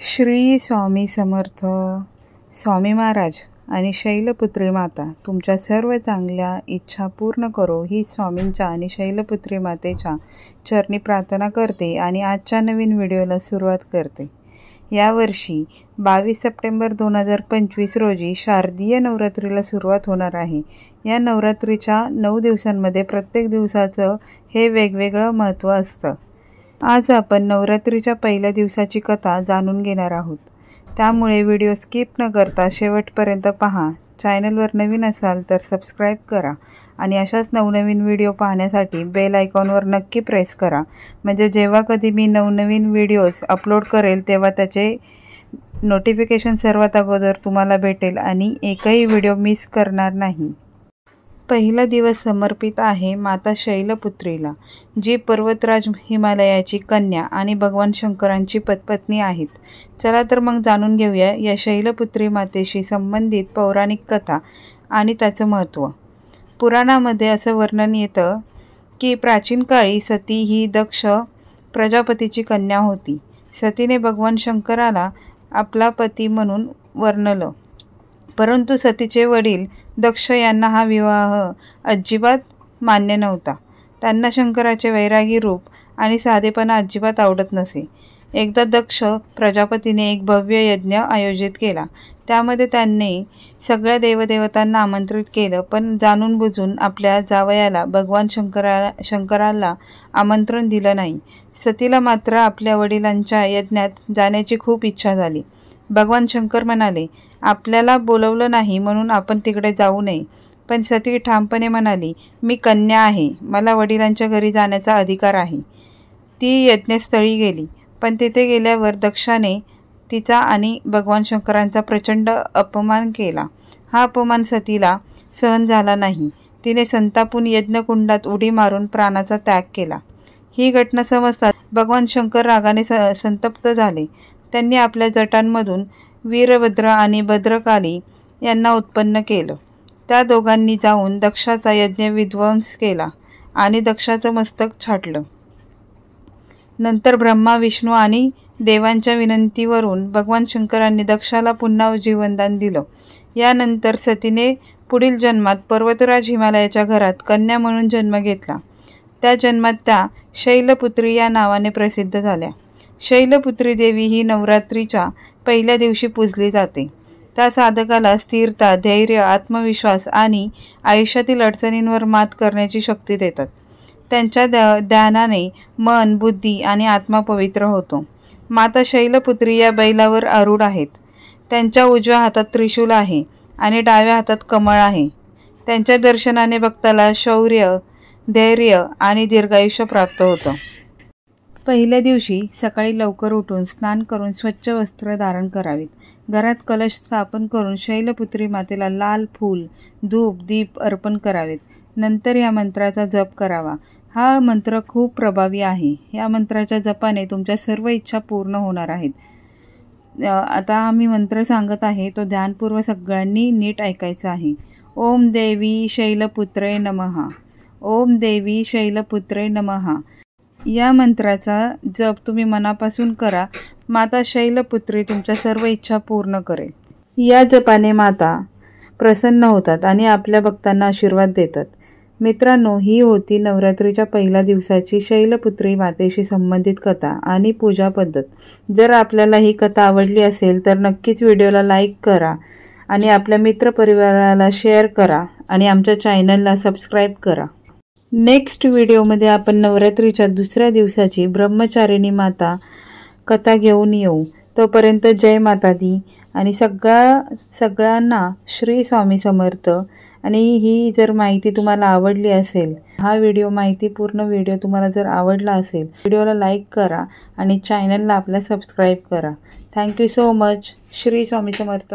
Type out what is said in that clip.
श्री स्वामी समर्थ. स्वामी महाराज आणि शैलपुत्री माता तुमच्या सर्व चांगल्या इच्छा पूर्ण करो ही स्वामींच्या आणि शैलपुत्री मातेच्या चरणी प्रार्थना करते आणि आजच्या नवीन व्हिडिओला सुरुवात करते. यावर्षी 22 सप्टेंबर 2025 रोजी शारदीय नवरात्रीला सुरुवात होणार आहे. या नवरात्रीच्या 9 दिवसांमध्ये प्रत्येक दिवसाचं हे वेगवेगळं महत्त्व असतं. आज आपण नवरात्रीच्या पहिल्या दिवसाची कथा जाणून घेणार आहोत. त्यामुळे व्हिडिओ स्किप न करता शेवटपर्यंत पहा. चॅनलवर नवीन असाल तर सबस्क्राईब करा आणि अशाच नवनवीन व्हिडिओ पाहण्यासाठी बेल आयकॉनवर नक्की प्रेस करा. म्हणजे जेव्हा कधी मी नवनवीन व्हिडिओज अपलोड करेल तेव्हा त्याचे नोटिफिकेशन सर्वात अगोदर तुम्हाला भेटेल आणि एकही व्हिडिओ मिस करणार नाही. पहिला दिवस समर्पित आहे माता शैलपुत्रीला, जी पर्वतराज हिमालयाची कन्या आणि भगवान शंकरांची पत्नी आहेत. चला तर मग जाणून घेऊया या शैलपुत्री मातेशी संबंधित पौराणिक कथा आणि त्याचं महत्त्व. पुराणामध्ये असं वर्णन येतं की प्राचीन काळी सती ही दक्ष प्रजापतीची कन्या होती. सतीने भगवान शंकराला आपला पती म्हणून वर्णलं, परंतु सतीचे वडील दक्ष यांना हा विवाह अजिबात मान्य नव्हता. त्यांना शंकराचे वैरागी रूप आणि साधेपणा अजिबात आवडत नसे. एकदा दक्ष प्रजापतीने एक भव्य यज्ञ आयोजित केला. त्यामध्ये त्यांनी सगळ्या देवदेवतांना आमंत्रित केलं, पण जाणून बुजून आपल्या जावयाला भगवान शंकराला आमंत्रण दिलं नाही. सतीला मात्र आपल्या वडिलांच्या यज्ञात जाण्याची खूप इच्छा झाली. भगवान शंकर म्हणाले, आपल्याला बोलवलं नाही म्हणून आपण तिकडे जाऊ नये. पण सती ठामपणे म्हणाली, मी कन्या आहे, मला वडिलांच्या घरी जाण्याचा अधिकार आहे. ती यज्ञस्थळी गेली, पण तिथे गेल्यावर दक्षाने तिचा आणि भगवान शंकरांचा प्रचंड अपमान केला. हा अपमान सतीला सहन झाला नाही. तिने संतापून यज्ञकुंडात उडी मारून प्राणाचा त्याग केला. ही घटना समजताच भगवान शंकर रागाने संतप्त झाले. त्यांनी आपल्या जटांमधून वीरभद्र आणि भद्रकाली यांना उत्पन्न केलं. त्या दोघांनी जाऊन दक्षाचा यज्ञ विध्वंस केला आणि दक्षाचं मस्तक छाटलं. नंतर ब्रह्मा, विष्णू आणि देवांच्या विनंतीवरून भगवान शंकरांनी दक्षाला पुन्हा जीवनदान दिलं. यानंतर सतीने पुढील जन्मात पर्वतराज हिमालयाच्या घरात कन्या म्हणून जन्म घेतला. त्या जन्मात त्या शैलपुत्री या नावाने प्रसिद्ध झाल्या. शैलपुत्री देवी ही नवरात्रीच्या पहिल्या दिवशी पूजली जाते. त्या साधकाला स्थिरता, धैर्य, आत्मविश्वास आणि आयुष्यातील अडचणींवर मात करण्याची शक्ती देतात. त्यांच्या ध्यानाने मन, बुद्धी आणि आत्मा पवित्र होतो. माता शैलपुत्री या बैलावर आरूढ आहेत. त्यांच्या उजव्या हातात त्रिशूल आहे आणि डाव्या हातात कमळ आहे. त्यांच्या दर्शनाने भक्ताला शौर्य, धैर्य आणि दीर्घायुष्य प्राप्त होतं. पहिल्या दिवशी सकाळी लवकर उठून स्नान करून स्वच्छ वस्त्र धारण करावीत. घरात कलश स्थापन करून शैलपुत्री मातेला लाल फूल, धूप, दीप अर्पण करावेत. नंतर या मंत्राचा जप करावा. हा मंत्र खूप प्रभावी आहे. या मंत्राच्या जपाने तुमच्या सर्व इच्छा पूर्ण होणार आहेत. आता आम्ही मंत्र सांगत आहे, तो ध्यानपूर्वक सगळ्यांनी नीट ऐकायचा आहे. ओम देवी शैलपुत्रे नमः. ओम देवी शैलपुत्रे नमः. या मंत्राचा जप तुम्ही मनापासून करा. माता शैलपुत्री तुमच्या सर्व इच्छा पूर्ण करेल. या जपाने माता प्रसन्न होतात आणि आपल्या भक्तांना आशीर्वाद देतात. मित्रांनो, ही होती नवरात्रीच्या पहिल्या दिवसाची शैलपुत्री मातेशी संबंधित कथा आणि पूजा पद्धत. जर आपल्याला ही कथा आवडली असेल तर नक्कीच व्हिडिओला लाईक करा आणि आपल्या मित्रपरिवाराला शेअर करा आणि आमच्या चॅनलला सबस्क्राईब करा. नेक्स्ट व्हिडिओमध्ये आपण नवरात्रीच्या दुसऱ्या दिवसाची ब्रह्मचारिणी माता कथा घेऊन येऊ. तोपर्यंत जय माता दी आणि सगळ्यांना श्री स्वामी समर्थ. आणि ही जर माहिती तुम्हाला आवडली असेल, हा व्हिडिओ माहितीपूर्ण व्हिडिओ तुम्हाला जर आवडला असेल, व्हिडिओला लाईक करा आणि चॅनलला आपल्या सबस्क्राईब करा. Thank you so much. Shri Swami समर्थ.